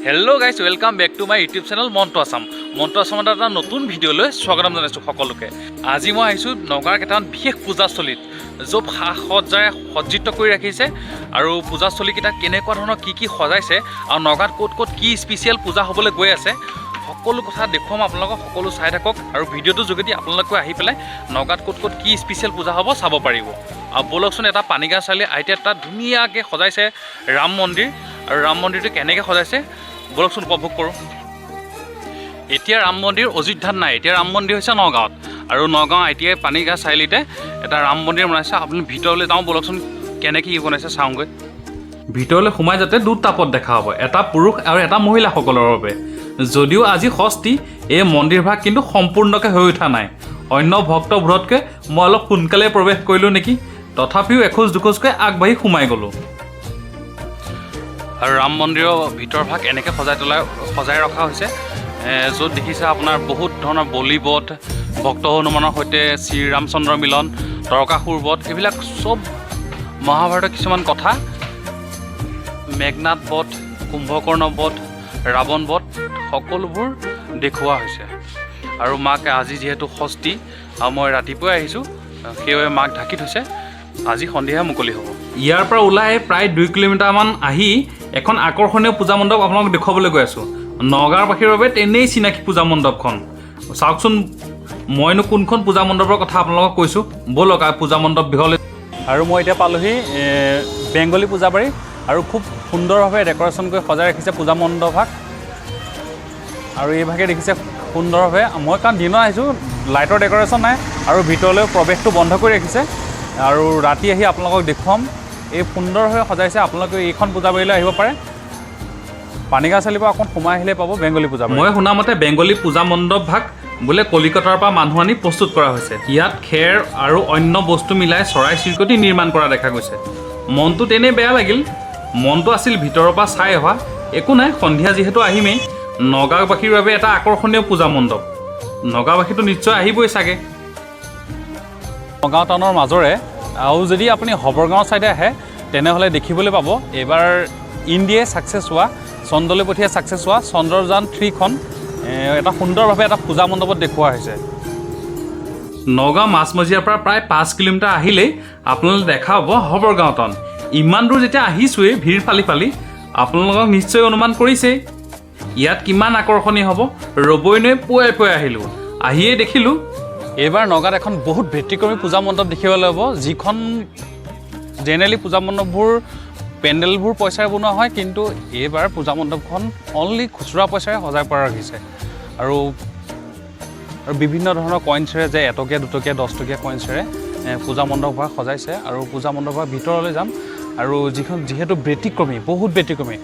Hello' guys welcome back to my YouTube channel Montu Assam. Montu আছামত এটা নতুন ভিডিঅ'লৈ স্বাগতম জনাইছোঁ সকলোকে। আজি মই আহিছোঁ নগাঁৱৰ কেইটামান বিশেষ পূজাস্থলীত, য'ত সাজ সজ্জাৰে সজ্জিত কৰি ৰাখিছে আৰু পূজাস্থলীকেইটাত কেনেকুৱা ধৰণৰ কি সজাইছে আৰু নগাঁৱত ক'ত ক'ত কি স্পেচিয়েল পূজা হ'বলৈ গৈ আছে সকলো কথা দেখুৱাম আপোনালোকক। সকলো চাই থাকক আৰু ভিডিঅ'টোৰ যোগেদি আপোনালোকে আহি পেলাই নগাঁৱত ক'ত ক'ত কি স্পেচিয়েল পূজা হ'ব চাব পাৰিব। আৰু ব'লকচোন এটা পানীগাঁও চাৰিআলি আইটিআইত এটা ধুনীয়াকৈ সজাইছে ৰাম মন্দিৰ, আৰু ৰাম মন্দিৰটো কেনেকৈ সজাইছে ব'লকচোন উপভোগ কৰোঁ। এতিয়া ৰাম মন্দিৰ অযোধ্যাত নাই, এতিয়া ৰাম মন্দিৰ হৈছে নগাঁৱত, আৰু নগাঁও আইটিআই পানীগাঁও চাৰিআলিতে এটা ৰাম মন্দিৰ বনাইছে। আপুনি ভিতৰলৈ যাওঁ ব'লকচোন, কেনেকৈ কি বনাইছে চাওঁগৈ। ভিতৰলৈ সোমাই যাতে দুটা পথ দেখা হ'ব, এটা পুৰুষ আৰু এটা মহিলাসকলৰ বাবে। যদিও আজি ষষ্ঠী, এই মন্দিৰভাগ কিন্তু সম্পূৰ্ণকৈ হৈ উঠা নাই। অন্য ভক্তবোৰতকৈ মই অলপ সোনকালে প্ৰৱেশ কৰিলোঁ নেকি, তথাপিও এখোজ দুখোজকৈ আগবাঢ়ি সোমাই গ'লোঁ। আৰু ৰাম মন্দিৰৰ ভিতৰভাগ এনেকৈ সজাই ৰখা হৈছে, য'ত দেখিছে আপোনাৰ বহুত ধৰণৰ বলিবধ, ভক্ত হনুমানৰ সৈতে শ্ৰীৰামচন্দ্ৰ মিলন, তৰকাসুৰ বধ, এইবিলাক চব মহাভাৰতৰ কিছুমান কথা, মেঘনাদ বধ, কুম্ভকৰ্ণ বধ, ৰাৱণ বধ, সকলোবোৰ দেখুওৱা হৈছে। আৰু মাক আজি যিহেতু ষষ্ঠী আৰু মই ৰাতিপুৱাই আহিছোঁ, সেইবাবে মাক ঢাকি থৈছে, আজি সন্ধিয়া মুকলি হ'ব। ইয়াৰ পৰা ওলাই প্ৰায় 2 কিলোমিটাৰমান আহি এখন আকৰ্ষণীয় পূজা মণ্ডপ আপোনালোকক দেখুৱাবলৈ গৈ আছোঁ। নগাঁৱৰবাসীৰ বাবে তেনেই চিনাকি পূজা মণ্ডপখন। চাওকচোন মইনো কোনখন পূজা মণ্ডপৰ কথা আপোনালোকক কৈছোঁ, ব'লক পূজা মণ্ডপ বিহলৈ। আৰু মই এতিয়া পালোহি বেংগলী পূজাবাৰী, আৰু খুব সুন্দৰভাৱে ডেক'ৰেশ্যন কৰি সজাই ৰাখিছে পূজা মণ্ডপভাগ। আৰু এইভাগে দেখিছে সুন্দৰভাৱে, মই কাৰণ দিনত আহিছোঁ লাইটৰ ডেক'ৰেশ্যন নাই, আৰু ভিতৰলৈ প্ৰৱেশটো বন্ধ কৰি ৰাখিছে। আৰু ৰাতি আহি আপোনালোকক দেখুৱাম, এই সুন্দৰভাৱে সজাইছে। আপোনালোকে এইখন পূজাবাৰীলৈ আহিব পাৰে, পানীগাঁও চাৰিআলিৰ পৰা অকণ সোমাই আহিলে পাব বেংগলী পূজা। মই শুনামতে বেংগলী পূজা মণ্ডপভাগ বোলে কলিকতাৰ পৰা মানুহ আনি প্ৰস্তুত কৰা হৈছে। ইয়াত খেৰ আৰু অন্য বস্তু মিলাই চৰাই চিৰিকটি নিৰ্মাণ কৰা দেখা গৈছে। মনটো তেনেই বেয়া লাগিল, মনটো আছিল ভিতৰৰ পৰা চাই অহা। একো নাই, সন্ধিয়া যিহেতু আহিমেই, নগাঁওবাসীৰ বাবে এটা আকৰ্ষণীয় পূজা মণ্ডপ, নগাঁওবাসীটো নিশ্চয় আহিবই চাগে। নগাঁও টাউনৰ মাজৰে, আৰু যদি আপুনি হবৰগাঁও ছাইডে আহে তেনেহ'লে দেখিবলৈ পাব এইবাৰ ইণ্ডিয়াই ছাকচেছ হোৱা, চন্দ্ৰলৈ পঠিয়াই ছাকচেছ হোৱা চন্দ্ৰযান 3খন এটা সুন্দৰভাৱে এটা পূজা মণ্ডপত দেখুওৱা হৈছে। নগাঁও মাজমজিয়াৰ পৰা প্ৰায় 5 কিলোমিটাৰ আহিলেই আপোনালোকে দেখা পাব হবৰগাঁও টাউন। ইমান দূৰ যেতিয়া আহিছোঁৱেই ভিৰ ফালি আপোনালোকক নিশ্চয় অনুমান কৰিছেই ইয়াত কিমান আকৰ্ষণীয় হ'ব। ৰ'বই নৈ পুৱাই আহিলোঁ, আহিয়েই দেখিলোঁ এইবাৰ নগাঁৱত এখন বহুত ব্যতিক্ৰমী পূজা মণ্ডপ দেখিবলৈ হ'ব, যিখন জেনেৰেলি পূজা মণ্ডপবোৰ পেণ্ডেলবোৰ পইচাৰে বনোৱা হয়, কিন্তু এইবাৰ পূজা মণ্ডপখন অনলি খুচুৰা পইচাৰে সজাই পৰা ৰাখিছে। আৰু বিভিন্ন ধৰণৰ কইনছেৰে, যে 1 টকীয়া 2 টকীয়া 10 টকীয়া কইনছেৰে পূজা মণ্ডপভাগ সজাইছে। আৰু পূজা মণ্ডপৰ ভিতৰলৈ যাম, আৰু যিহেতু ব্যতিক্ৰমী, বহুত ব্যতিক্ৰমী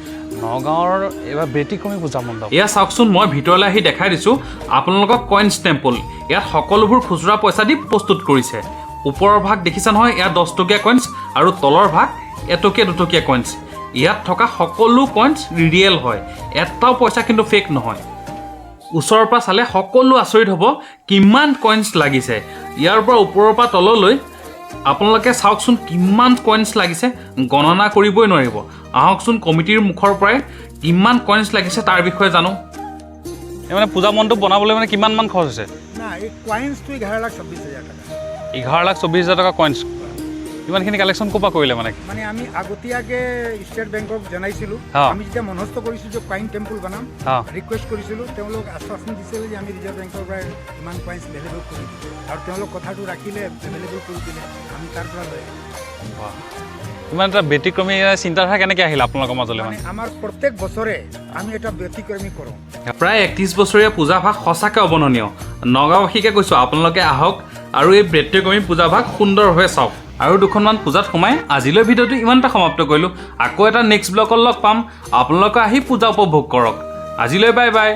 নগাঁৱৰ এইবাৰ ব্যতিক্ৰমী পূজা মণ্ডপ। এয়া চাওকচোন, মই ভিতৰলৈ আহি দেখাই দিছোঁ আপোনালোকক কইনছ টেম্পল। ইয়াত সকলোবোৰ খুচুৰা পইচা দি প্ৰস্তুত কৰিছে। ওপৰৰ ভাগ দেখিছে নহয়, ইয়াত 10 টকীয়া কইনছ, আৰু তলৰ ভাগ 1 টকীয়া 2 টকীয়া কইনছ। ইয়াত থকা সকলো কইনছ ৰিয়েল হয়, এটাও পইচা কিন্তু ফেক নহয়। ওচৰৰ পৰা চালে সকলো আচৰিত হ'ব কিমান কইনছ লাগিছে। ইয়াৰ পৰা ওপৰৰ পৰা তললৈ আপোনালোকে চাওকচোন কিমান কইনছ লাগিছে, গণনা কৰিবই নোৱাৰিব। আহকচোন কমিটিৰ মুখৰ পৰাই কিমান কইনছ লাগিছে তাৰ বিষয়ে জানো। এই মানে পূজা মণ্ডপ বনাবলৈ মানে কিমান মান খৰচ হৈছে? না, এই কইনছটো 11,24,000 টাকা। 11,24,000 টকা কইনছ। ইমানখিনি কালেকশ্যন ক'ৰ পৰা কৰিলে মানে? মানে আমি আগতীয়াকৈ ষ্টেট বেংকক জনাইছিলোঁ। আমি যেতিয়া মনস্থ কৰিছোঁ যে কইন টেম্পল বনাম, ৰিকুৱেষ্ট কৰিছিলোঁ, তেওঁলোক আশ্বাসন দিছিলে যে আমি ৰিজাৰ্ভ বেংকৰ পৰা ইমান কইনছ এভেইলেবল কৰি দিম, আৰু তেওঁলোক কথাটো ৰাখিলে, এভেইলেবল কৰি দিলে, আমি তাৰ পৰা লৈ ইমান এটা ব্যতিক্ৰমী চিন্তাধাৰা কেনেকৈ আহিল আপোনালোকৰ মাজলৈ? মানে আমাৰ প্ৰত্যেক বছৰে আমি এটা ব্যতিক্ৰমী কৰোঁ। প্ৰায় 31 বছৰীয়া পূজাভাগ সঁচাকৈ অৱৰ্ণনীয়। নগাঁওবাসীকে কৈছোঁ আপোনালোকে আহক আৰু এই ব্যতিক্ৰমী পূজাভাগ সুন্দৰভাৱে চাওক। আৰু 2খনমান পূজাত সোমাই আজিলৈ ভিডিঅ'টো ইমানটা সমাপ্ত কৰিলোঁ। আকৌ এটা নেক্সট ব্লগত লগ পাম, আপোনালোকে আহি পূজা উপভোগ কৰক। আজিলৈ বাই বাই।